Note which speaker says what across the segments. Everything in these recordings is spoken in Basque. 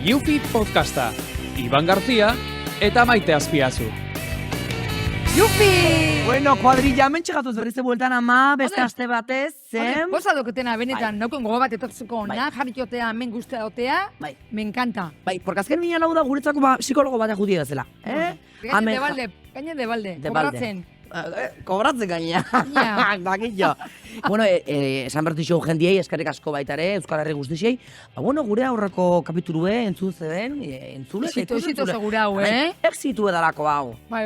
Speaker 1: YouFit podcasta, Iban García eta Maite Azpiazu.
Speaker 2: Yupi!
Speaker 3: Bueno, kuadrilla hemen txegatuz berriz bueltan ama, beste aste batez, zen?
Speaker 2: Posa doketena, benetan, naukon gogo bat etortzeko ona, jarrikotea, hemen guztia dotea, me encanta.
Speaker 3: Bai, porque azken mina lau da guretzako psikologo bat judi bezala.
Speaker 2: Gaine de balde, kobratzen.
Speaker 3: Kobratzen gaina. Bakit jo. Bueno, esan bertu xo jendiei, eskarrik asko baita ere, Euskal Herri guztiziei. Bueno, gure aurreko kapitulue entzun zeben, entzule.
Speaker 2: Exito segura hau,
Speaker 3: Exitu edalako hau.
Speaker 2: Bai,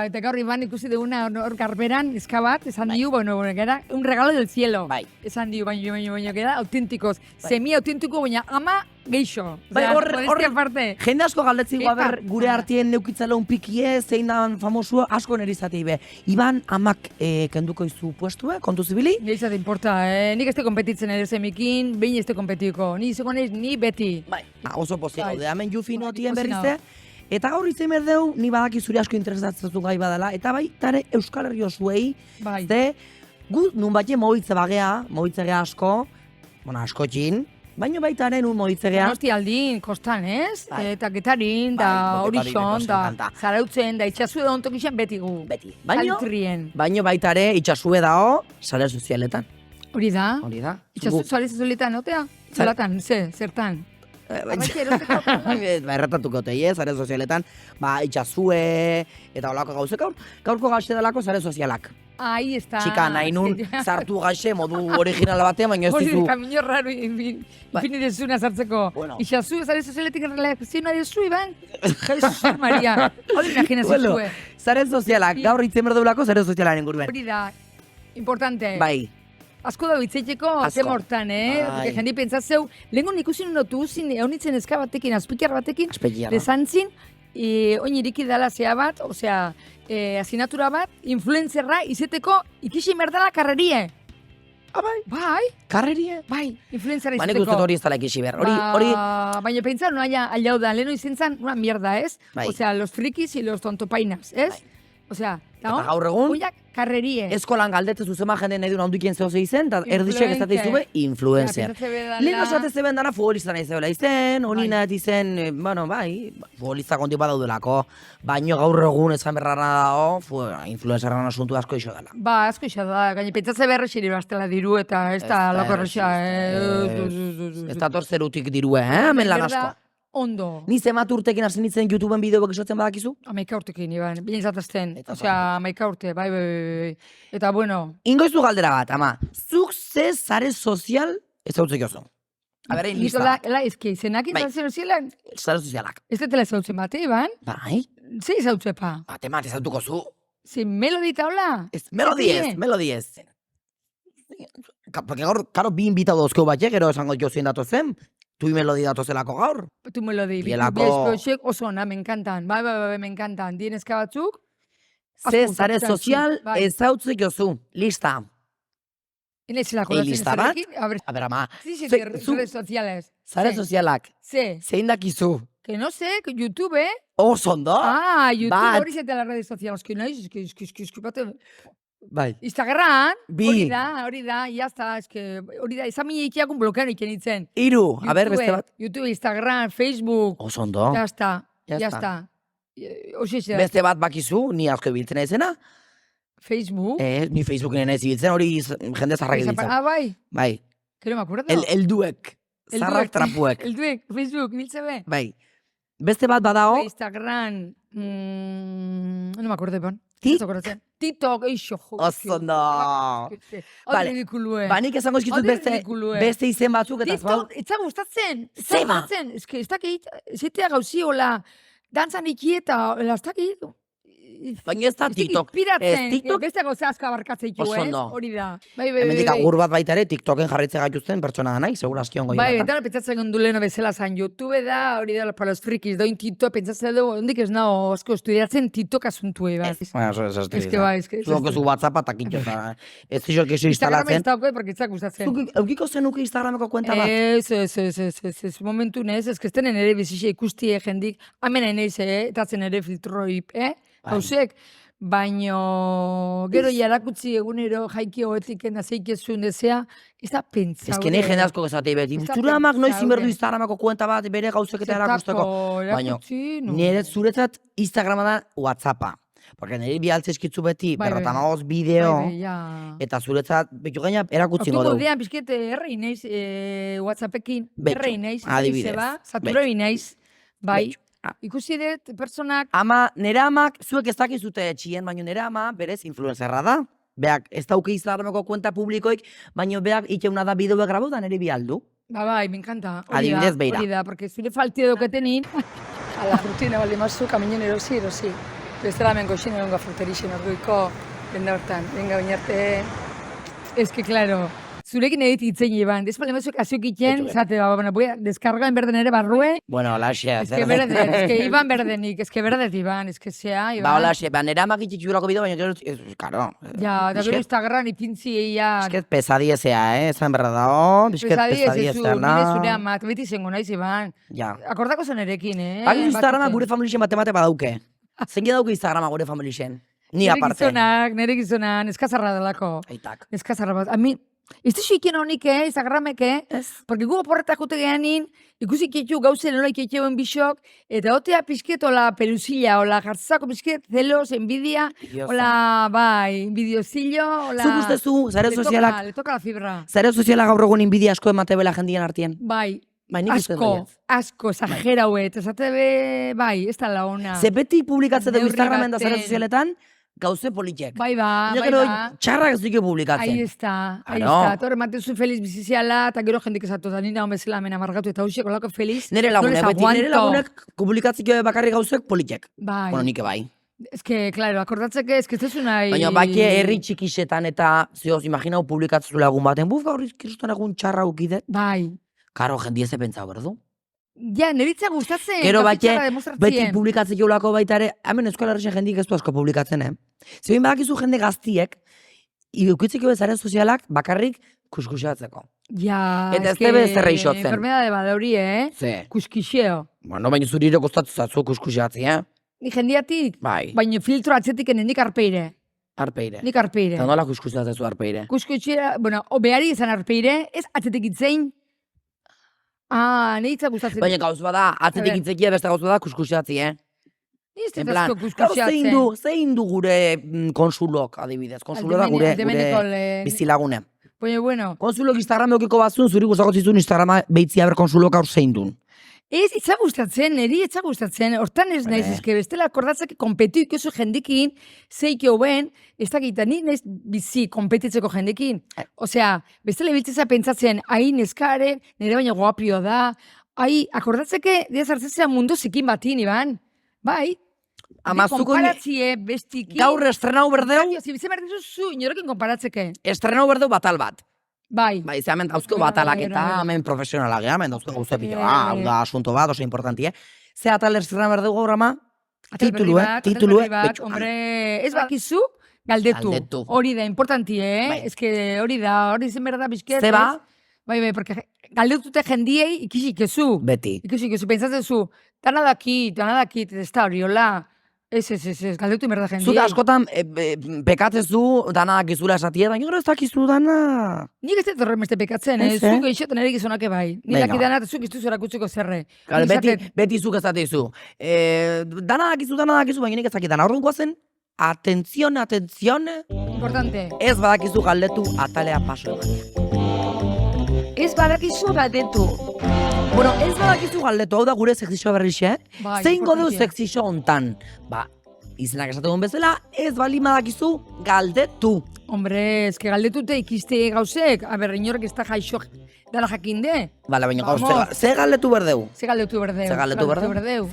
Speaker 2: eta gaur Iban ikusi duguna hor garberan, eskabat, esan diu, bueno, gara, un regalo del cielo.
Speaker 3: Bai.
Speaker 2: Esan diu, baino, gara, auténticos. Semi-auténtiko, baina ama geixo.
Speaker 3: Bai,
Speaker 2: horre,
Speaker 3: jende asko galdetzi ber gure artien neukitzala un pikie, zein da famosua, asko nerizatei be. Iban amak kenduko izu puestue, kontu zibili?
Speaker 2: Ni izate importa, nik este kompetitzen ere semikin, behin este kompetiko. Ni izeko naiz, ni beti.
Speaker 3: Bai, oso pozik gaude, hemen Yufi notien berrizte. Eta gaur izan berdeu, ni badaki zure asko interesatzen gai badala, eta bai, tare Euskal Herri osuei, ze, gu nun batxe mogitzegea asko, bueno, asko txin, baina baitaren un mogitzegea.
Speaker 2: Donosti aldin, kostan, ez? Eta getarin, da horixon, da zarautzen, da itxasue da ontokixen beti gu.
Speaker 3: Beti.
Speaker 2: Baino
Speaker 3: baitare itxasue dao, sare sozialetan.
Speaker 2: Hori da?
Speaker 3: Hori da.
Speaker 2: Itxasue sare sozialetan, otea? Zeratan, zertan?
Speaker 3: Erratatuko teie, sare sozialetan, itxasue, eta holako gauzek gaurko gaxe dalako sare sozialak.
Speaker 2: Ahí está.
Speaker 3: Txika, nahi nun, sartu gaxe, modu originala batean, baina ez dizu.
Speaker 2: Hori, kamino raro, infini dezuna sartzeko. Itxasue, sare sozialetik relazioa dezu, Iban? Jesus Maria. Hori imaginazio.
Speaker 3: Sare sozialak, gaur itzen berdeulako sare sozialaren inguruen.
Speaker 2: Hori da, importante.
Speaker 3: Bai.
Speaker 2: Asko da bitzeiteko temortan, Porque jendi pentsatzeu, lehenko ikusi notu uzin, eunitzen eskabatekin, azpikiar batekin, lezantzin, oin iriki dala zea bat, osea, asinatura bat, influenzerra izeteko ikisi merdala karrerie. Bai.
Speaker 3: Karrerie?
Speaker 2: Bai, influenzerra
Speaker 3: Baina
Speaker 2: izeteko.
Speaker 3: guztet hori ez dala ikisi behar. Hori...
Speaker 2: Baina pentsa, no haya aliauda, leheno izentzan, una mierda, ez? Osea, los frikis y los tontopainas, ez? Osea,
Speaker 3: eta gaur egun,
Speaker 2: karrerie.
Speaker 3: Eskolan galdetze zuzema jende nahi duen handukien zehose izen, eta erditxek ez dut izube, influencer. Lehen osatez zeben dara futbolista nahi zebela izen, hori nahi izen, bueno, bai, futbolista konti badaudelako, baino gaur egun ezan berrara dago, influencerran asuntu asko iso dela.
Speaker 2: Ba, asko iso da, gaine pentsatze berre xiri bastela diru eta ez da lako erresa.
Speaker 3: Ez da torzerutik dirue, hemen lan asko.
Speaker 2: Ondo.
Speaker 3: Ni zemat urtekin hasi nintzen YouTubeen bideoak esotzen badakizu?
Speaker 2: 11 urtekin, Iban, bine zatazten. Osea, 11 urte, bai. Eta bueno.
Speaker 3: Ingoizu galdera bat, ama. Zuk ze zare sozial ez hautzek oso. A ber, lista bat.
Speaker 2: Ela, eski, zenakin zare sozialan?
Speaker 3: Zare sozialak.
Speaker 2: Ez detela ez hautzen bate, Iban?
Speaker 3: Bai.
Speaker 2: Ze ez hautzen pa?
Speaker 3: Batemat ez hautuko zu.
Speaker 2: Ze melodi taula?
Speaker 3: Melodiez. Porque gaur, karo, bi invitau dozkeu batxe, gero esango jozien datozen. Tui melodi datozelako gaur.
Speaker 2: Tu melodi,
Speaker 3: Bielako...
Speaker 2: biesproxek oso ona, me encantan. Bai, me encantan. Dienezka batzuk.
Speaker 3: Ze zare sozial ez hautzek jozu. Lista. Lista bat? A ber, ama.
Speaker 2: Redes sociales.
Speaker 3: Zare sozialak. Zein dakizu?
Speaker 2: Que no sé, que YouTube,
Speaker 3: Oso ondo.
Speaker 2: YouTube hori zeta las redes sociales. Que naiz,
Speaker 3: Bai.
Speaker 2: Instagram, hori da, jazta, hori da, izan mine ikiakun blokean iken itzen.
Speaker 3: Iru, a ber, beste bat.
Speaker 2: YouTube, Instagram, Facebook.
Speaker 3: Oso ondo.
Speaker 2: Jazta.
Speaker 3: Beste bat bakizu, ni asko biltzen ezena.
Speaker 2: Facebook?
Speaker 3: Ni Facebooken ez biltzen, hori jende zarrak biltzen.
Speaker 2: Bai?
Speaker 3: Bai.
Speaker 2: Que no me acuerdo.
Speaker 3: Elduek. Zarrak trapuek.
Speaker 2: Elduek, Facebook, biltze be.
Speaker 3: Bai. Beste bat badao.
Speaker 2: Instagram, no me acuerdo, bon. TikTok, eixo.
Speaker 3: Oso ondo.
Speaker 2: Hori ridikulue.
Speaker 3: Banik esango eskizut beste izen batzuk eta zbau.
Speaker 2: TikTok, etza gustatzen.
Speaker 3: Zeba.
Speaker 2: Ez que ez dakit, zetea gauziola, dantzan ikieta, ez dakit.
Speaker 3: Baina ez da TikTok.
Speaker 2: Inspiratzen, beste gauza asko abarkatzen iku, hori da.
Speaker 3: Hemendik agur bat baita ere, TikToken jarritze gaituzten pertsona da nahi, segura aski ongo
Speaker 2: bai, eta pentsatzen gendu leheno bezala zan YouTube da, hori da, para los frikis, doin TikTok, pentsatzen dugu, ondik ez nago, asko estudiatzen TikTok asuntu eba. Ez que bai, ez que...
Speaker 3: Zuoko zu WhatsApp atakintxo, ez zizok iso instalatzen.
Speaker 2: Instagram ez dago, porque etzak gustatzen.
Speaker 3: Eukiko zenuke Instagrameko kuenta bat?
Speaker 2: Ez, momentu nez, ez que estenen ere bizixe ikusti jendik, amena nez, etatzen ere filtroi, hausek, baino gero jarakutzi egunero jaiki hoetiken azeikezun desea, ez da pentsa.
Speaker 3: Ez que nahi jende asko gezatei beti. Zure amak noiz inberdu Instagramako kuenta bat bere gauzeketa erakusteko. Baina, nire zuretzat Instagrama da WhatsAppa. Porque nire bialtze eskitzu beti, 58 bideo, eta zuretzat, betu gaina erakutzi godu.
Speaker 2: Hortuko dean, pixket, errei naiz, WhatsAppekin, errei naiz,
Speaker 3: adibidez.
Speaker 2: Saturoi naiz, bai. Ikusi dut, personak...
Speaker 3: Nire amak, zuek ez dakizute txien, baina nire ama, berez, influenzerra da. Beak, ez dauke Instagrameko kuenta publikoik, baina beak ikeuna da bideoek grabau da nire bialdu.
Speaker 2: Bai, me encanta.
Speaker 3: Adibidez, beira.
Speaker 2: Hori da, porque zure falti eduketenin...
Speaker 4: A la rutina, bali mazu, kaminen erosi. Bestela hemen goxin egonga fruterixen orduiko, benda hortan, venga oinarte...
Speaker 2: Ez que, claro... Zurekin edit itzen iban, despalde mazuk aziok iten, zate, bueno, deskargaen berden ere barrue.
Speaker 3: Bueno, olaxe.
Speaker 2: Ez que iban berdenik, ez que berdet iban, ez que zea, iban.
Speaker 3: Ba, olaxe, nera amak itxitxurako bideo, baina gero, karo.
Speaker 2: Ja, da gero Instagram ipintzi eia.
Speaker 3: Bizket pesadiezea, esan berra da, bizket pesadiezea, na.
Speaker 2: Nire zure amat, beti zengo naiz iban.
Speaker 3: Ja.
Speaker 2: Akordako zen erekin,
Speaker 3: Baki Instagrama gure familixen bate badauke. Zengi dauke Instagrama gure familixen. Ni aparte.
Speaker 2: Nire gizonak, eskazarra delako.
Speaker 3: Aitak.
Speaker 2: Eskazarra bat. A mi, ez da xiken honik, Instagramek, porque gu oporretak ute gehanin, ikusi ketu gauzen nola iketxeuen bisok, eta otea pixket, ola pelusilla, ola jartzako pixket, celos, envidia, ola, bai, envidiozillo, ola...
Speaker 3: Zuk ustezu, zare sozialak...
Speaker 2: Le toka la fibra.
Speaker 3: Zare sozialak gaur egun envidia asko emate bela jendien artien.
Speaker 2: Bai, asko, exagera huet, esate be, bai, ez da la ona.
Speaker 3: Zepeti publikatzen dugu Instagramen da zare sozialetan, gauze politek.
Speaker 2: Bai ba.
Speaker 3: Txarrak ez duke publikatzen.
Speaker 2: Ahí está. Torre matezu feliz biziziala, eta gero jendik esatu, eta nina honbezela hemen amargatu, eta huxeko lako feliz.
Speaker 3: Nire lagunek publikatzeko bakarrik gauzek politek.
Speaker 2: Bai.
Speaker 3: Bueno, nike bai.
Speaker 2: Ez que, claro, akordatzeke, ez que ez dezu nahi...
Speaker 3: Baina, baki herri txikisetan eta, zioz, imaginau publikatzen lagun baten, buf, gaur izkirustan egun txarra ukidet.
Speaker 2: Bai.
Speaker 3: Karo, jendi ez pentsau, berdu?
Speaker 2: Ja, neritza gustatzen.
Speaker 3: Gero beti publikatzeko lako baita ere, hemen Euskal Herrixen jendik ez du asko publikatzen, Zioin badakizu jende gaztiek, iukitzeko bezaren sozialak bakarrik kuskusatzeko.
Speaker 2: Ja,
Speaker 3: eta ez tebe zerre isotzen.
Speaker 2: Enfermedade bada hori,
Speaker 3: Ze.
Speaker 2: Kuskixeo.
Speaker 3: Bueno, baina zurire kostatu zatzu kuskusatzi,
Speaker 2: Ni jendiatik?
Speaker 3: Bai.
Speaker 2: Baina filtro atzetik nik arpeire.
Speaker 3: Arpeire.
Speaker 2: Nik arpeire.
Speaker 3: Eta nola kuskusatzu arpeire?
Speaker 2: Kuskuxea, bueno, behari izan arpeire, ez atzetik itzein. Nehitza gustatzen.
Speaker 3: Baina gauz bada, atzetik itzekia beste gauz bada kuskusatzi,
Speaker 2: Ni ez dut asko kuskusatzen.
Speaker 3: Zein du gure konsulok, adibidez. Konsulo da gure bizilagune.
Speaker 2: Baina, bueno.
Speaker 3: Konsulok Instagram eukiko batzun, zuri guztako zizun Instagrama behitzia ber konsulok aur zein duen.
Speaker 2: Ez, itza gustatzen, niri itza gustatzen. Hortan ez naiz, ezke bestela akordatzak kompetu ikozu jendikin, zeikio ben, ez dakita, ni naiz bizi kompetitzeko jendikin. Osea, bestela biltzeza pentsatzen, hain eskare, nire baina guapio da, akordatzeke, diaz hartzetzea mundu zikin batin, Iban. Bai.
Speaker 3: Amazuko
Speaker 2: konparatzie bestiki.
Speaker 3: Gaur estrenau berdeu.
Speaker 2: Zibitzen behar dizuzu, inorekin konparatzeke.
Speaker 3: Estrenau berdeu batal bat.
Speaker 2: Bai.
Speaker 3: Bai, ze hemen dauzko batalak eta hemen profesionalak, hemen dauzko gauze pila, hau da asunto bat, oso importantie. Ze atal estrenau berdeu gaur ama? Titulue.
Speaker 2: Hombre, ez bakizu, galdetu. Hori da, importantie, Ez que hori da, hori zen berda bizket.
Speaker 3: Ze ba?
Speaker 2: Bai, porque galdetute jendiei ikisik ezu.
Speaker 3: Beti.
Speaker 2: Ikisik ezu, pentsatzen zu, dana dakit, ez da hori, hola. Ez, galdetu merda jendiei.
Speaker 3: Zut askotan pekatzezu dana dakizula esatie, baina gero ez dakizu dana.
Speaker 2: Nik ez dut horren beste pekatzen, zuk eixoten ere gizonake bai. Nik daki dana, zuk iztu zorakutzeko zerre.
Speaker 3: Beti zuk ez dakizu. Dana dakizu, baina nik ez dakit dana. Horren guazen, atenzione.
Speaker 2: Importante.
Speaker 3: Ez badakizu galdetu atalea paso eman.
Speaker 2: Ez badakizu galdetu.
Speaker 3: Bueno, ez badakizu galdetu, hau da gure sexixo berrixe, zein godeu sexixo hontan? Ba, izenak esategun bezala, ez bali badakizu galdetu.
Speaker 2: Hombre, ezke galdetute ikiste gauzek, inorek ez da jaixo dara jakinde.
Speaker 3: Bala, baina gauz, ze galdetu berdeu?
Speaker 2: Ze galdetu berdeu?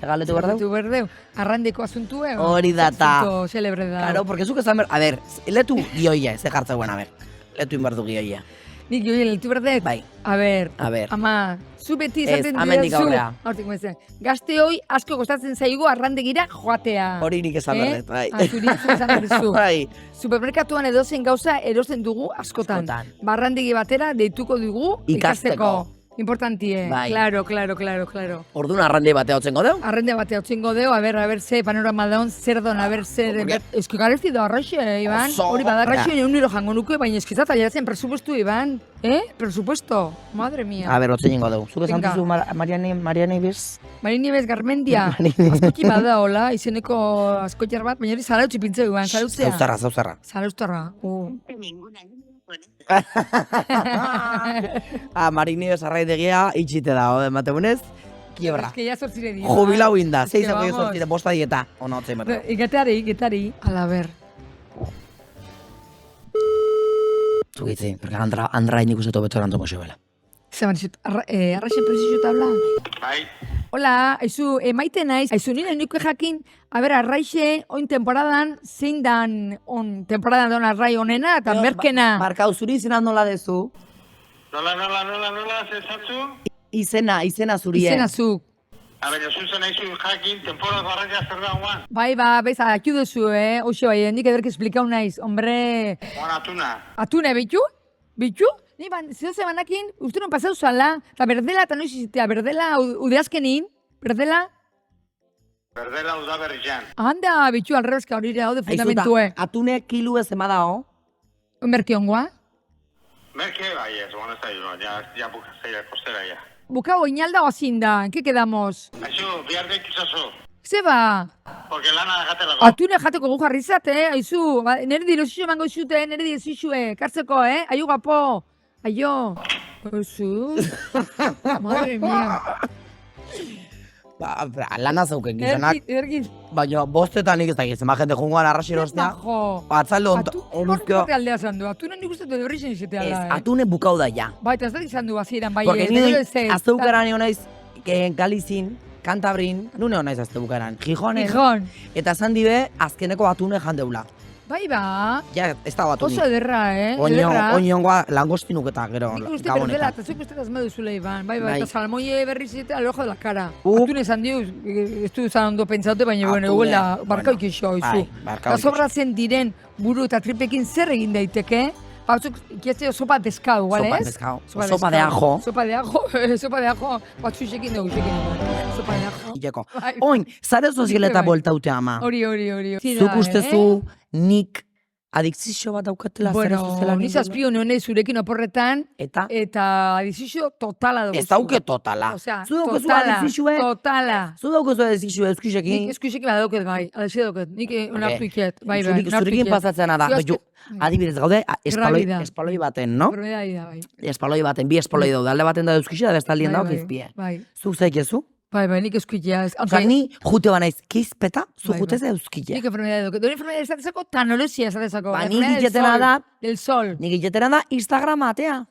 Speaker 2: Arrandeko asuntue?
Speaker 3: Hori data.
Speaker 2: Asunto celebre da.
Speaker 3: Claro, porque zuk ezan a ver, letu gioia, ze jartzeuen, a ver. Letu inberdu gioia.
Speaker 2: Nik joia letu berdet?
Speaker 3: Bai.
Speaker 2: A ver. Ama, zu beti izaten dira zu. Gazte hoi asko gostatzen zaigu arrandegira joatea.
Speaker 3: Hori nik esan berdet, bai.
Speaker 2: Zuri esan berdezu.
Speaker 3: Bai.
Speaker 2: Supermerkatuan edozen gauza erosten dugu askotan. Barrandegi batera deituko dugu ikasteko. Importantie,
Speaker 3: Bai.
Speaker 2: claro.
Speaker 3: Orduan arrande batea hotzen godeu?
Speaker 2: Arrende batea utziko deo, a ver, ze panorama daun, zer don, a ver, zer... Eski garezti da arraxe, Iban.
Speaker 3: Oso.
Speaker 2: Hori bada, arraxe uniro jango nuke, baina eskizat aieratzen presupuesto, Iban. Presupuesto, madre mía.
Speaker 3: A ber, hotzen ingo dugu. Zuke
Speaker 2: Venga.
Speaker 3: zantuzu Mariane Ibes?
Speaker 2: Marini bez Garmendia, askoki bada, hola, izeneko askotxar bat, baina hori zarautzi pintzeu, Iban, zarautzea.
Speaker 3: Zauzarra.
Speaker 2: Zarauztarra.
Speaker 3: Marini Ibes arraidegia itxite da, emategunez, kiebra.
Speaker 2: Es que ya sortzire dira.
Speaker 3: Jubilau inda,
Speaker 2: Es que
Speaker 3: 6
Speaker 2: vamos.
Speaker 3: sortzire, bosta dieta. Ona hotzen berda.
Speaker 2: Getari. Ala, ber.
Speaker 3: Zugitzi, porque Andra nik uste tobeto erantzoko xebela.
Speaker 2: Zeban, arraxe prezizio tabla.
Speaker 5: Bai,
Speaker 2: Hola, aizu, maite naiz, aizu nire nuke jakin, a ber, arraixe, oin temporadan, zein dan, temporadan don arrai onena, eta merkena.
Speaker 3: Barkau, zuri izena nola dezu?
Speaker 5: nola, zezatzu?
Speaker 3: Izena zurie.
Speaker 2: Izena zuk.
Speaker 5: A ber, zuzen aizu jakin, temporada barraia zer da guan.
Speaker 2: Bai, bez, akiu duzu, Oixo, bai, nik ederk esplikau naiz, hombre...
Speaker 5: Guan atuna.
Speaker 2: Atune, bitu? Ni ban, zeo zebanakin, uste non pasau zala, eta berdela, eta noiz izitea, berdela, udeazkenin, berdela...
Speaker 5: Berdela udaberri jan.
Speaker 2: Anda, bitu, alrebezka hori daude fundamentue.
Speaker 3: Atune kilu ez ema dao?
Speaker 2: Merkiongoa.
Speaker 5: Merke, bai ez, guan ez da jo, ja bukazeia, kostera ja.
Speaker 2: Bukao, inalda oazin da, en que quedamos?
Speaker 5: Aizu, bihar deitu zazu,
Speaker 2: Zeba,
Speaker 5: porque lana jatelako.
Speaker 2: atune jateko gu jarri zate, aizu, nire dirosio emango izute, nire dirosio, kartzeko, aio gapo, aio. Aizu, madre mía.
Speaker 3: Lana zeuken gizonak,
Speaker 2: Ergin,
Speaker 3: baina bostetan nik ez da gizen, jende jungoan arrasero ostea.
Speaker 2: jo.
Speaker 3: Atzaldo
Speaker 2: Atune horre aldea zan du, atune nik uste dut horri zen izatea
Speaker 3: Ez,
Speaker 2: da,
Speaker 3: atune bukau da ja.
Speaker 2: Bai, eta ez da izan du bazieran, bai,
Speaker 3: Porque
Speaker 2: gero
Speaker 3: ni
Speaker 2: ez ez.
Speaker 3: azteukaran egon naiz Galizin, Kantabrin, nune hon naiz azteukaran, Gijonen.
Speaker 2: Gijon,
Speaker 3: Eta zan dibe, azkeneko atune jandeula.
Speaker 2: bai ba,
Speaker 3: Ja, ez dago atunik.
Speaker 2: oso ederra, ederra.
Speaker 3: Oinongoa langostinuk eta gero
Speaker 2: Nik uste berdela,
Speaker 3: gabonetan.
Speaker 2: eta zuk uste dazme duzule, Iban. Bai,
Speaker 3: Bai.
Speaker 2: eta salmoie berri zite al ojo de la cara.
Speaker 3: Uk.
Speaker 2: Atune esan dio, ez du zan ondo pentsaute, baina, bueno,
Speaker 3: Atune,
Speaker 2: eguela, barkauk
Speaker 3: bueno,
Speaker 2: iso,
Speaker 3: bai,
Speaker 2: izu.
Speaker 3: barkauk
Speaker 2: Eta sobratzen diren buru eta tripekin zer egin daiteke, batzuk ikiatzeo sopa deskau, bale
Speaker 3: Sopa
Speaker 2: ez?
Speaker 3: deskau. Sopa de ajo.
Speaker 2: Sopa de ajo, sopa de ajo, batzu isekin dugu, sopa de ajo.
Speaker 3: Hileko.
Speaker 2: Bai.
Speaker 3: Oin, zare sozialeta
Speaker 2: Bai.
Speaker 3: bueltaute ama.
Speaker 2: Hori.
Speaker 3: Zuk ustezu nik adikzio bat daukatela zare
Speaker 2: Bueno,
Speaker 3: sozialaren
Speaker 2: ni zazpio nuen zurekin oporretan,
Speaker 3: Eta
Speaker 2: eta adizizio totala dugu.
Speaker 3: ez dauke totala.
Speaker 2: Osea,
Speaker 3: Zu daukezu
Speaker 2: totala,
Speaker 3: adizizioe,
Speaker 2: totala.
Speaker 3: zu daukezu adizizio
Speaker 2: Nik
Speaker 3: euskisekin,
Speaker 2: eskuisekin badauket bai, alexia dauket. Nik onartu iket, bai,
Speaker 3: zurekin
Speaker 2: onartu
Speaker 3: pasatzena da.
Speaker 2: Jo,
Speaker 3: Baitu, adibidez gaude,
Speaker 2: Gravida.
Speaker 3: espaloi baten, no?
Speaker 2: Enfermedad da, bai.
Speaker 3: Espaloi baten, bi espaloi daude, alde baten da euskise da bestaldien dauk izpie.
Speaker 2: Bai,
Speaker 3: Zuk zaikezu?
Speaker 2: bai, nik eskuitea.
Speaker 3: Osa, ni jute banaiz keizpeta, zu
Speaker 2: Bai,
Speaker 3: jutez
Speaker 2: bai.
Speaker 3: euskile.
Speaker 2: Nik enfermedad dauket. Dori enfermedad esatezako tanolosia esatezako.
Speaker 3: Ba, nik
Speaker 2: Enfermedad del
Speaker 3: iketena
Speaker 2: sol,
Speaker 3: da-
Speaker 2: Del sol.
Speaker 3: Nik iketeran da Instagrama atea.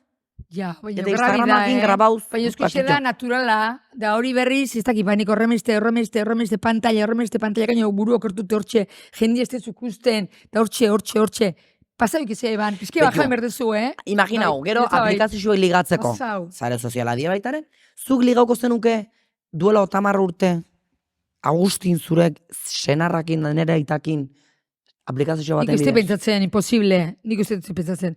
Speaker 2: Ja, baina
Speaker 3: Eta
Speaker 2: gravida,
Speaker 3: Instagramakin grabauz
Speaker 2: Baina eskuixe da
Speaker 3: patito.
Speaker 2: naturala, da hori berriz, ez dakit, nik horremeste pantalla, gaino buru okertute hortxe, jendi ez dezuk usten, da hortxe. Pasau ikizea, Iban, pizke
Speaker 3: Beitu.
Speaker 2: bajain berdezu,
Speaker 3: Imaginau,
Speaker 2: Bai,
Speaker 3: gero
Speaker 2: eta bai.
Speaker 3: aplikazioa ligatzeko.
Speaker 2: Pasau.
Speaker 3: Zare soziala die baitaren. Zuk ligauko zenuke duela 30 urte Agustin zurek senarrakin nere aitakin aplikazio
Speaker 2: Nik
Speaker 3: baten
Speaker 2: uste
Speaker 3: bidez.
Speaker 2: pentsatzen, imposible. Nik uste pentsatzen.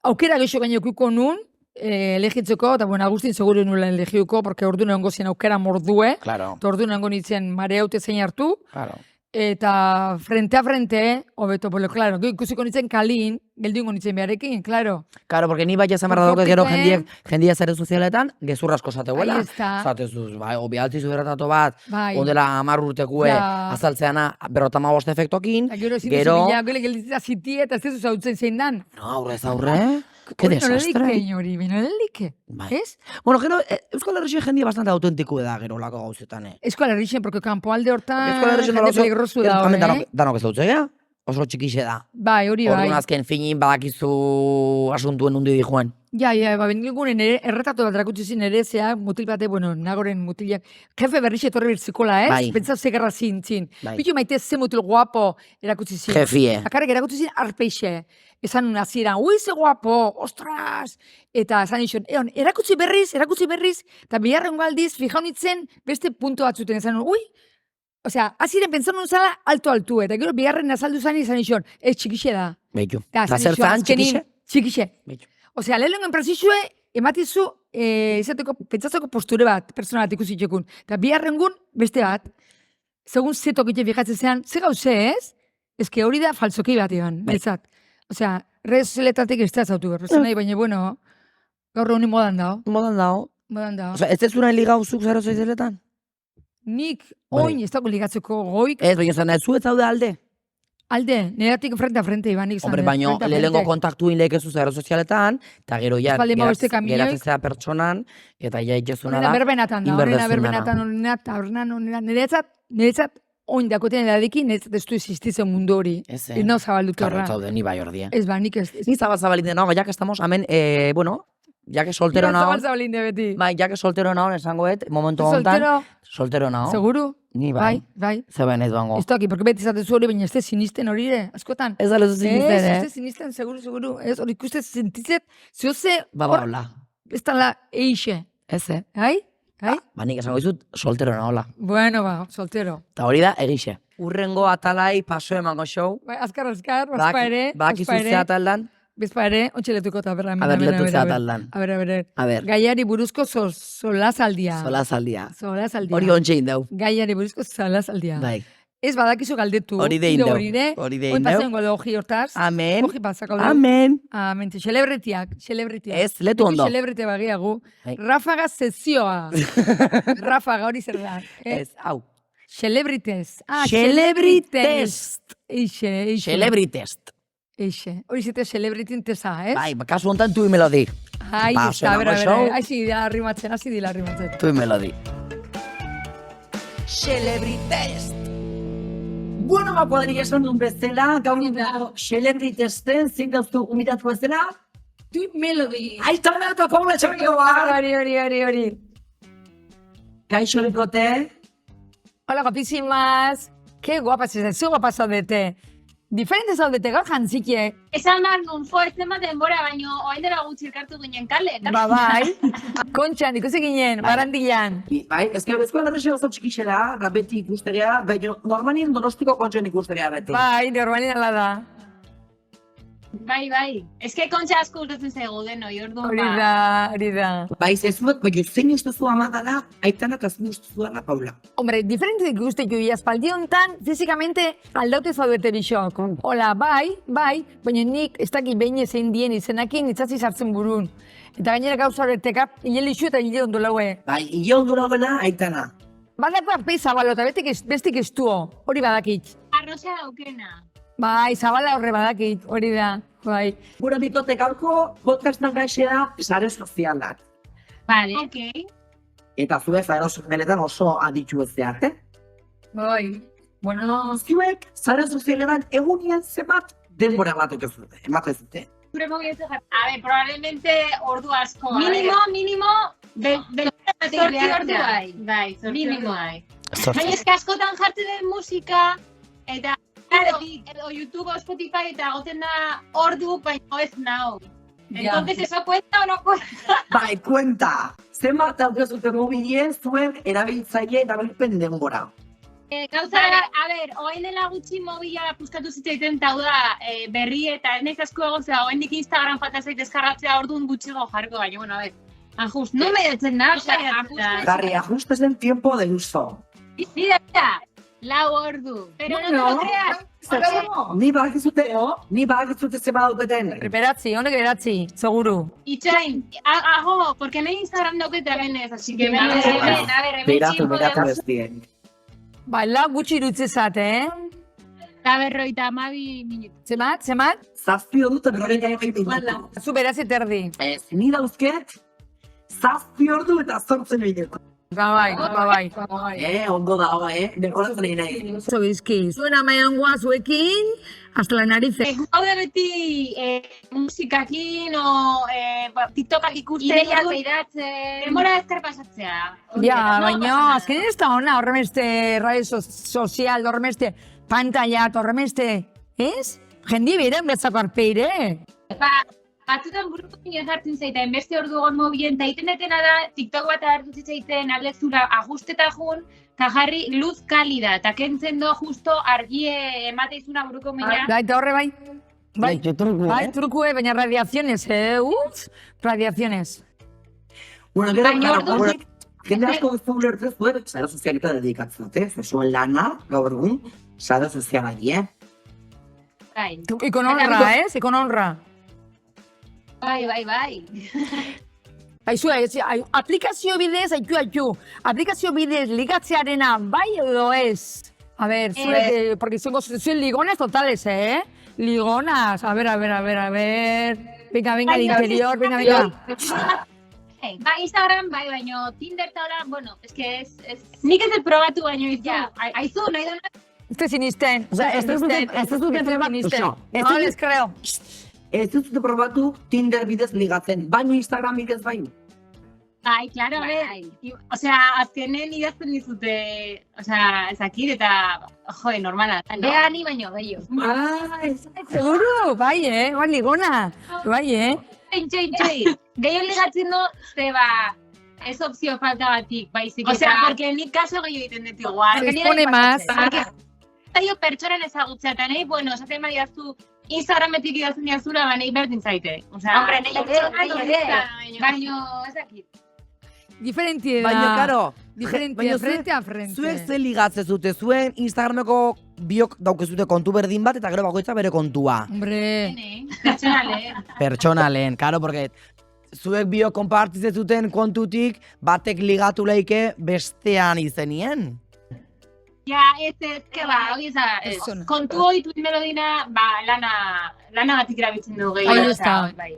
Speaker 2: Aukera geixo gaino kuko nun, elegitzeko, eta bueno, Agustin seguru nula elegiuko, porque ordu nengo zen aukera mordue,
Speaker 3: Claro,
Speaker 2: eta ordu nengo nintzen mareaute zein hartu,
Speaker 3: claro.
Speaker 2: eta frente a frente, hobeto, pero claro, ikusiko nintzen kalin, geldu ingo nintzen beharekin, claro.
Speaker 3: Claro, porque ni baita zamarra dauke gero jendiak zare sozialetan, gezur asko zateuela.
Speaker 2: Ahí está.
Speaker 3: Zatezuz, bai, obialtzizu berratato bat,
Speaker 2: Bai.
Speaker 3: ondela 10 urtekue
Speaker 2: Ja.
Speaker 3: azaltzeana 55 efektokin,
Speaker 2: Eta gero ezin
Speaker 3: gero...
Speaker 2: duzu bila, gero gelditzea zitie, eta ez duzu zautzen zein dan.
Speaker 3: No, aurrez aurre, que desastre.
Speaker 2: Hori, nolelike,
Speaker 3: Bai.
Speaker 2: ez?
Speaker 3: Bueno, gero, Euskal Herrixen jendia bastante autentiku da gero lako gauzetan,
Speaker 2: Eskola herrixen, porque kanpo alde hortan,
Speaker 3: Euskal Herrixen
Speaker 2: jende peligrosu da,
Speaker 3: hemen danok ez dautzea, oso txikixe da.
Speaker 2: Bai, hori bai.
Speaker 3: Orduan azken finin badakizu asuntuen undi di joan.
Speaker 2: Ja, benigunen erretatu bat erakutsi zin ere, zea, mutil bate, bueno, nagoren mutilak, jefe berrixe etorri bertzikola, ez?
Speaker 3: Bai.
Speaker 2: Pentsau zegarra zintzin.
Speaker 3: Bai.
Speaker 2: Bitu maite ze mutil guapo erakutsi zin.
Speaker 3: Jefie.
Speaker 2: Akarek erakutsi zin arpeixe. Esan un hasieran, ui, ze guapo, ostras! Eta esan izan, erakutsi berriz, eta biharrengo aldiz, fijaunitzen beste punto batzuten, esan un, ui, osea, hasieran pentsan nun zala alto, eta gero biharren azaldu zan izan izan, txikixe da.
Speaker 3: Beitu.
Speaker 2: Da,
Speaker 3: Eta
Speaker 2: esan izan,
Speaker 3: zertan
Speaker 2: azkenin,
Speaker 3: txikixe?
Speaker 2: Txikixe.
Speaker 3: Beitu.
Speaker 2: Osea, lehenengo enpresizue, ematizu, izateko, pentsatzeko posture bat, persona bat ikusi txekun. Eta biharrengun, beste bat, segun zetok ite fijatzen zean, ze gauze ez? Ez que hori da falsoki bat eban, betzat. Osea, redes sozialetatik ez da zautu berro, nahi, baina, bueno, gaur honi modan dao.
Speaker 3: Modan dao.
Speaker 2: Modan dao.
Speaker 3: Osea, ez ez zuen ligauzuk zero zoizeletan?
Speaker 2: Nik, oin, ez dago ligatzeko goik.
Speaker 3: Ez, baina zan, ez zu ez zaude alde?
Speaker 2: Alde, neratik frente a frente iban nik zan.
Speaker 3: Hombre, baino, lehenengo kontaktu inlekezu zero sozialetan, eta gero ja, geratzea pertsonan, eta ja itxezuna da.
Speaker 2: Horrena berbenatan da, horrena berbenatan, niretzat, oin dakotean edadekin, niretzat ez du existitzen mundu hori.
Speaker 3: Ez,
Speaker 2: no zabaldut horra.
Speaker 3: Zaude, ni bai ordia.
Speaker 2: Ez ba, nik ez.
Speaker 3: Ni zabalinde nago, ya que estamos, hemen, bueno, ya que soltero nago.
Speaker 2: Zabalinde beti.
Speaker 3: Bai, ya que soltero nago, esangoet, momentu honetan. Soltero nago.
Speaker 2: Seguru?
Speaker 3: Ni bai.
Speaker 2: Bai.
Speaker 3: Zeben ez bango.
Speaker 2: Ez toki, porque beti zatezu hori, baina ez te sinisten hori ere, askotan.
Speaker 3: Ez da lezu sinisten,
Speaker 2: Ez te sinisten, seguru. Ez hori ikuste sentitzet, zehose...
Speaker 3: Hola.
Speaker 2: Ez tala eixe.
Speaker 3: Ez,
Speaker 2: Hai?
Speaker 3: Ba, nik esango izut, soltero nagola.
Speaker 2: Bueno, ba, soltero.
Speaker 3: Eta hori da, egixe. Urrengo atalai paso emango show.
Speaker 2: Bai, azkar, bazpa ere.
Speaker 3: Bakizu ze ataldan.
Speaker 2: Bezpa ere, ontxeletuko eta berra.
Speaker 3: A ber, letu ze ataldan.
Speaker 2: A ber.
Speaker 3: A ber.
Speaker 2: Gaiari buruzko solazaldia.
Speaker 3: Solazaldia.
Speaker 2: Solazaldia.
Speaker 3: Hori ontxein dau.
Speaker 2: Gaiari buruzko solazaldia.
Speaker 3: Bai.
Speaker 2: Ez badakizu galdetu.
Speaker 3: Hori dein dau.
Speaker 2: Hori dein dau. Hoi pasen godo hoji hortaz.
Speaker 3: Amen.
Speaker 2: Hoji pasako dau.
Speaker 3: Amen.
Speaker 2: Amen. Celebritiak.
Speaker 3: Ez, letu ondo.
Speaker 2: Celebrite bagiagu.
Speaker 3: Bai.
Speaker 2: Rafaga sezioa. Rafaga hori zer da.
Speaker 3: Ez, hau.
Speaker 2: Celebrites.
Speaker 3: Celebritest.
Speaker 2: Eixe.
Speaker 3: Celebritest.
Speaker 2: Eixe. Hori zite celebritin tesa, ez?
Speaker 3: Bai, kasu hontan tui melodi.
Speaker 2: Ai,
Speaker 3: Ba,
Speaker 2: ez da, bera.
Speaker 3: show.
Speaker 2: Hasi dila rimatzen.
Speaker 3: Tui melodi. Celebritest. Bueno, ba, kuadrilla esan duen bezala, gaur dago Celebritesten, zin dauztu umitatu bezala.
Speaker 2: Tui melodi.
Speaker 3: Aita mehato, como txakio ba!
Speaker 2: Hori.
Speaker 3: Kaixo bikote.
Speaker 2: Hola, guapísimas. Qué guapas, zu guapas zaudete. Diferente zaudete, gaur jantzikiek.
Speaker 6: Esan behar nun, ez ema denbora, baino oain dela gutxi elkartu ginen kale.
Speaker 2: Ba, bai. Kontxan, ikusi ginen, barandilan.
Speaker 3: Bai, ezke bezkoan errexea oso txikixela, beti ikusterea, baina normalien donostiko kontxen ikusterea beti.
Speaker 2: Bai, normalien ala da.
Speaker 6: Bai. Eske kontxa asko gustatzen zaigu denoi, orduan
Speaker 2: Hori da.
Speaker 3: Bai, zezuek, baina zein ustezu amadala, aitana eta zein ustezu dara Paula.
Speaker 2: Hombre, diferente de guste jo espaldi hontan, fizikamente aldaute zaudete bisok. Hola, bai, baina nik ez dakit behin zein dien izenakin itzatzi sartzen burun. Eta gainera gauza horretekap, hile lixu eta hile ondo laue.
Speaker 3: Bai, hile ondo lauena, aitana.
Speaker 2: Badako arpei zabalo eta bestik estuo, hori badakit.
Speaker 6: Arroza daukena.
Speaker 2: Bai, zabala horre badakit, hori da, bai.
Speaker 3: Gura bitote gaurko podcastan gaixea sare sozialak.
Speaker 6: Vale. Ok.
Speaker 3: Eta zue zare sozialetan oso aditu ez zearte.
Speaker 2: Bai.
Speaker 3: Bueno, zuek zare sozialetan egunien zenbat denbora bat ematen zute.
Speaker 6: Gure mobiletze jarri. A ver, probablemente ordu asko. Mínimo, zortzi ordu bai. Bai, mínimo. Baina eske askotan jartzen den musika, eta edo YouTube o Spotify eta goten da ordu, baina ez nao. Entonces, ¿eso cuenta o no cuenta?
Speaker 3: Bai, cuenta. Zenbat daukezute mobilien zuen erabiltzaile eta erabilpen denbora.
Speaker 6: Gauza, a ver, oain dela gutxi mobila puskatu zitzaiten, eta hau da berri eta ez naiz asko egon, zera, oain dik Instagram falta zait deskargatzea orduan gutxigo jarko, baina, bueno, a ver, ajuste. No me detzen nada,
Speaker 3: Garri, ajustes en tiempo de uso.
Speaker 6: Mira, lau ordu. Pero no te lo creas.
Speaker 3: Ni badakizute zeba dauketen.
Speaker 2: Beratzi, honek beratzi, seguru.
Speaker 6: Itxain, ajo, porque nahi Instagram daukete abenez, así que a ver,
Speaker 3: Beratu bestien.
Speaker 2: Ba, lau gutxi irutzezat,
Speaker 6: Eta 52 minutu.
Speaker 2: Zemat?
Speaker 3: Zazpio dut, berrogeita minutu.
Speaker 2: Zu beratzi terdi.
Speaker 3: Ez, ni dauzket, 7 ordu eta 8 minutu.
Speaker 2: Bai.
Speaker 3: Ondo dago, dekoratzen egin nahi.
Speaker 2: Oso bizki, zuen amaiangoa zuekin, hasta la narize.
Speaker 6: Gaude beti musikakin o TikTokak ikusten. Ideiak beiratzen. Demora ezker pasatzea.
Speaker 2: Ja, baina, azkenean ez da hona, horremeste radio sozial, horremeste pantalla, horremeste, ez? Jendi beren betzako arpeire.
Speaker 6: Batzutan buruko nire jartzen zaiten, beste ordu egon mobilen, eta egiten detena da, TikTok bat hartu zitzaiten aldezura ajusteta jun, eta jarri luz kalida, eta kentzen do justo argie emateizuna buruko meina.
Speaker 2: Eta horre bai, trukue, baina radiaziones, radiaziones.
Speaker 3: Bueno, gero,
Speaker 6: Baina
Speaker 3: claro,
Speaker 6: orduan-
Speaker 3: jende asko ez du ulertzen zuek, sare sozialeta dedikatzen dute, zuen lana, gaur egun, sare sozialari,
Speaker 6: Bai,
Speaker 2: Y con honra, ¿eh? Sí, con honra.
Speaker 6: bai.
Speaker 2: Aizu, aplikazio bidez, aplikazio bidez ligatzearena bai edo ez? A ver, zuek, porque zuen ligones totales, ¿eh? Ligonas, a ver. Venga, de interior, venga.
Speaker 6: Ba, Instagram, bai, baino Tinder eta hola, bueno, es... Nik ez dut probatu baino izu. Aizu, nahi duna...
Speaker 2: Este sinisten.
Speaker 3: O sea, ez dute probatu,
Speaker 2: No les creo.
Speaker 3: ez dute probatu Tinder bidez ligatzen, baino Instagram bidez bai.
Speaker 6: Bai, claro, a ver, osea, azkenen idazten dizute, osea, ezakit eta, jode, normala. Bea ni baino, gehiago.
Speaker 2: Seguro, bai, bai, ligona. Bai,
Speaker 6: Txoi. Gehiago ligatzen du, zeba, ez opzio falta batik, baizik. Osea, porque nik kaso gehiago egiten dut igual.
Speaker 2: Se expone más.
Speaker 6: Zaio pertsonan ezagutzea, eta nahi, bueno, esaten badiaztu, Instagrametik idazten diazula, ba, nahi berdin zaite. Osea, hombre, nahi baino, ezakit.
Speaker 2: Diferentie da.
Speaker 3: Baina, karo,
Speaker 2: Diferentie, frente a frente.
Speaker 3: zuek ze ligatzen zute, zuen Instagrameko biok daukezute kontu berdin bat, eta gero bakoitza bere kontua.
Speaker 2: Hombre.
Speaker 6: Pertsonale.
Speaker 3: Pertsonalen, karo, porque zuek biok konpartitzen zuten kontutik, batek ligatu leike bestean izenien.
Speaker 6: Ja, ez, que ba, hori ez da,
Speaker 2: Persona.
Speaker 6: kontu hori tuit melodina, ba, lanagatik erabiltzen du gehiago.
Speaker 2: Ahí está.
Speaker 6: Bai,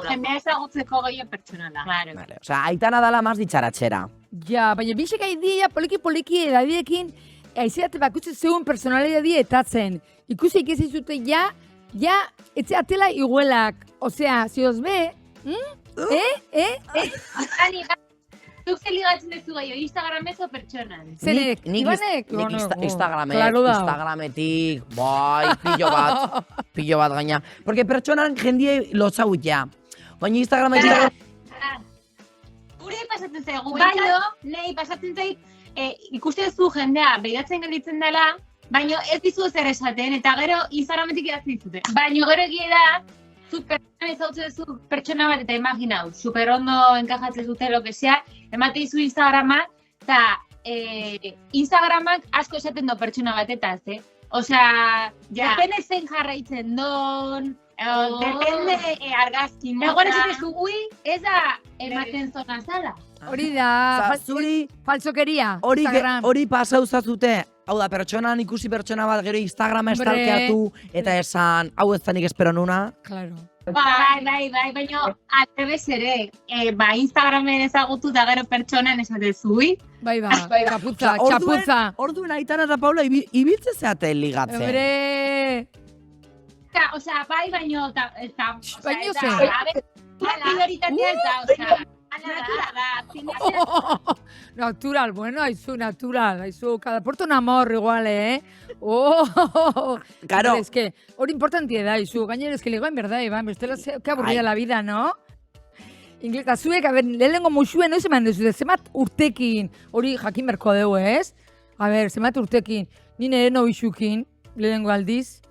Speaker 6: jendea ezagutzeko gehiago pertsonala. Claro.
Speaker 3: Vale, osea, Aitana dala más ditxaratxera.
Speaker 2: Ja, baina bisek aidia poliki edadiekin aizeate bakutzen zeuen personalidadi etatzen. Ikusi ikezi zute ja, etxeatela iguelak. Osea, zioz be,
Speaker 6: Ani, zuk ze ligatzen duzu gehiago, Instagramez o pertsonan?
Speaker 2: Zenek,
Speaker 3: Nik
Speaker 2: Ibanek?
Speaker 3: Instagrametik, bai, pillo bat gaina. Porque pertsonan jendie lotzaut ja. Baina Instagrametik...
Speaker 6: Gure pasatzen zaigu, baino, nahi pasatzen zait, ikusten zu jendea behiratzen gelditzen dela, baino ez dizu zer esaten, eta gero Instagrametik idatzen dizute. Baino gero egia da, zuk pertsona ezautzen duzu pertsona bat eta imaginau, super ondo enkajatzen dute lo que sea, emate dizu Instagrama, eta Instagramak asko esaten do pertsona batetaz, Osea, depende zein jarraitzen don, depende argazkin. Egoan esaten zu, ez da ematen zona zala.
Speaker 2: Hori da,
Speaker 3: Zuri,
Speaker 2: falsokeria,
Speaker 3: hori
Speaker 2: Instagram.
Speaker 3: pasau zazute, hau da, pertsonan ikusi pertsona bat gero Instagrama estalkeatu, eta esan, hau ez zanik espero nuna.
Speaker 2: Claro.
Speaker 6: Bai, baina atrebez ere, Instagramen ezagutu eta gero pertsonan esate zui.
Speaker 2: Bai, txapuza.
Speaker 3: Orduen Aitana eta Paula ibiltze zeate ligatzen.
Speaker 2: Hombre.
Speaker 6: Osea, bai, baino,
Speaker 2: Baino ze.
Speaker 6: Prioritatea ez da, osea,
Speaker 2: Natural, bueno, aizu, cada porta un amor igual, Oh,
Speaker 3: Claro.
Speaker 2: Es que, hori importante da, aizu, gainera, es que legoen verdad, Iván, bestela, que aburrida la vida, ¿no? Inglesa, zuek, a ver, lehenengo muxuen, noiz eman dezute, zemat urtekin, hori jakin berko dugu, ez? A ver, zemat urtekin, ni nire nobixukin, lehenengo aldiz,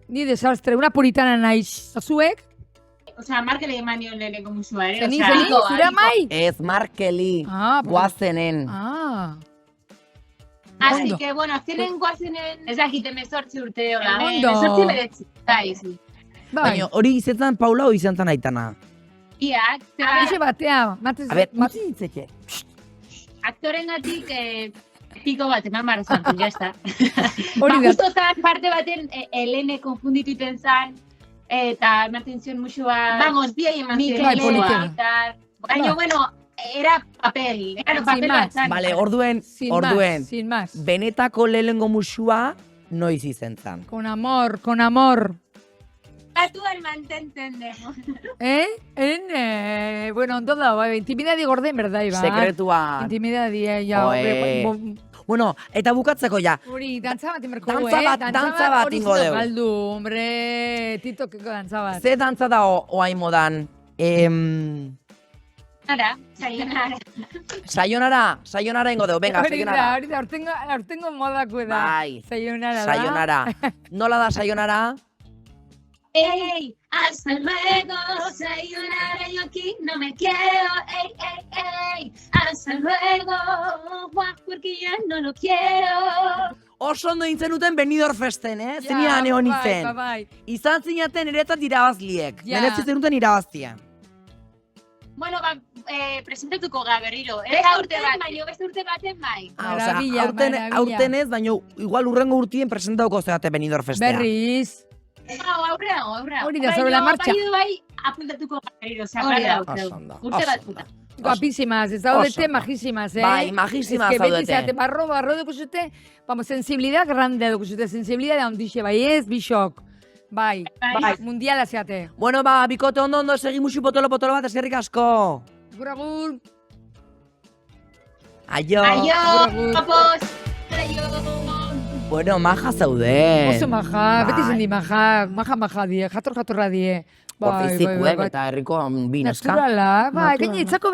Speaker 2: ni desastre, una puritana naiz, zuek?
Speaker 6: Osea, Markele eman nion lehenengo musua, ere?
Speaker 2: Zeni, zura mai?
Speaker 3: Ez Markeli, guazenen.
Speaker 6: Así que, bueno, azkenen guazenen, ez dakit, 18 urte, hola.
Speaker 2: Ondo.
Speaker 6: 18 beretzi. Bai.
Speaker 3: Baina hori izetan Paula o izan Aitana?
Speaker 6: Iak,
Speaker 2: Eixe batea, matez...
Speaker 3: A ber, matzi ditzeke.
Speaker 6: aktorengatik piko bat eman barra zantu, ya está.
Speaker 2: Hori da.
Speaker 6: Justo zan parte baten Helene konfunditu iten zan, eta ematen zion musua... Vamos, biai eman zion.
Speaker 2: Bai, politena.
Speaker 6: Baina, bueno, era papel. Papel bat zan.
Speaker 3: Vale, orduen,
Speaker 2: Sin más.
Speaker 3: benetako lehenengo musua noiz izen zan.
Speaker 2: Con amor.
Speaker 6: Batuan mantentzen dugu.
Speaker 2: Bueno, ondo da, intimidadi gorden, verdad, Iba?
Speaker 3: Sekretua.
Speaker 2: Intimidadi, ja.
Speaker 3: Bueno, eta bukatzeko ja.
Speaker 2: Hori, dantza bat inberko
Speaker 3: Dantza bat ingo dugu.
Speaker 2: Galdu, hombre, titokeko dantza bat.
Speaker 3: Ze dantza da oai modan?
Speaker 6: Ara,
Speaker 3: Sayonara ingo dugu, venga, sayonara.
Speaker 2: Hori da, hortengo modako da.
Speaker 3: Bai,
Speaker 2: Sayonara da.
Speaker 3: sayonara. Nola da sayonara?
Speaker 6: ey, hasta luego, sayonara, yo aquí no me quiero, ey, ey, ey, hasta luego, guau, porque ya no lo quiero.
Speaker 3: Oso ondo nintzen duten Benidorm festen, Zenian egon nintzen.
Speaker 2: Bai.
Speaker 3: Izan zinaten eretzat irabazliek.
Speaker 2: Ja.
Speaker 3: Merezitzen duten irabaztia.
Speaker 6: Bueno, presentatuko ga berriro. Beste urte baten bai.
Speaker 2: Maravilla, maravilla.
Speaker 3: Aurten ez, baina igual urrengo urtien presentauko zeate Benidorm festea.
Speaker 2: Berriz.
Speaker 6: Aurrera.
Speaker 2: Hori da, sobre la marcha.
Speaker 6: Bai, apuntatuko ga berriro. Urte bat.
Speaker 2: Guapísimas, ez
Speaker 3: Oso
Speaker 2: daudete
Speaker 3: ondo.
Speaker 2: majísimas,
Speaker 3: Bai, majísimas
Speaker 2: Es que beti
Speaker 3: zaudete.
Speaker 2: zeate barro dukusute, vamos, sensibilidad grande dukusute, sensibilidad handixe, bai ez, bisok. Bai, mundiala zeate.
Speaker 3: Bueno, bikote ondo segi musu potolo bat, eskerrik asko.
Speaker 2: Agur, agur.
Speaker 3: Aio.
Speaker 6: Aio, papos. Aio.
Speaker 3: Bueno, maja zaude.
Speaker 2: Oso maja, beti
Speaker 3: Bai.
Speaker 2: zendi maja die, jatorra die.
Speaker 3: Hortizikuek eta herriko bineska.
Speaker 2: Naturala, bai,
Speaker 3: Naturala.
Speaker 2: gaine etzako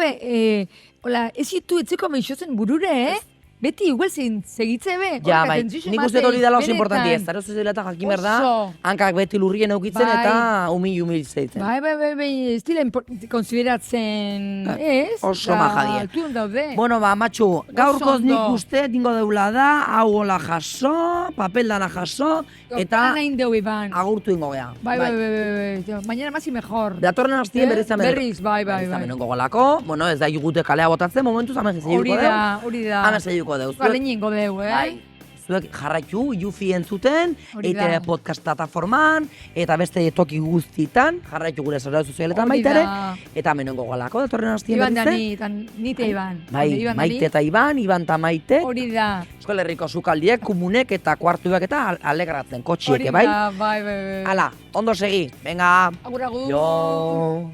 Speaker 2: hola, ez zitu etzeko beixotzen burure, Beti igual segitze be.
Speaker 3: Ja, bai, nik uste hori dela oso importantia, ez dara zuzela eta jakin behar da, hankak beti lurrien eukitzen eta humil zeitzen.
Speaker 2: Bai, ez dila konsideratzen, ez?
Speaker 3: Oso majadie.
Speaker 2: Altun daude.
Speaker 3: Bueno, matxu, gaurkoz nik uste dingo deula da, hau hola jaso, papel dana jaso, eta agurtu ingo gea.
Speaker 2: Bai, mañana más y mejor.
Speaker 3: Datorren hastien
Speaker 2: berriz, bai.
Speaker 3: Zamenengo golako, bueno, ez da igute kalea botatzen, momentuz hamen zeiguko deu.
Speaker 2: Hori da.
Speaker 3: Hamen zeiguko deu.
Speaker 2: Baleñingo deu,
Speaker 3: Bai. Zuek jarraitu, Yufi entzuten, eitera podcast plataforman, eta beste toki guztitan, jarraitu gure zara sozialetan baitere, eta menengo golako, datorren hastien
Speaker 2: berriz. Iban nite Iban.
Speaker 3: Bai, Maite eta Iban eta Maite.
Speaker 2: Hori da.
Speaker 3: Euskal Herriko sukaldiek, komunek eta kuartuak eta alegratzen, kotxieke, bai?
Speaker 2: Hori da, bai.
Speaker 3: Hala, ondo segi, venga.
Speaker 2: Agur.
Speaker 3: Jo.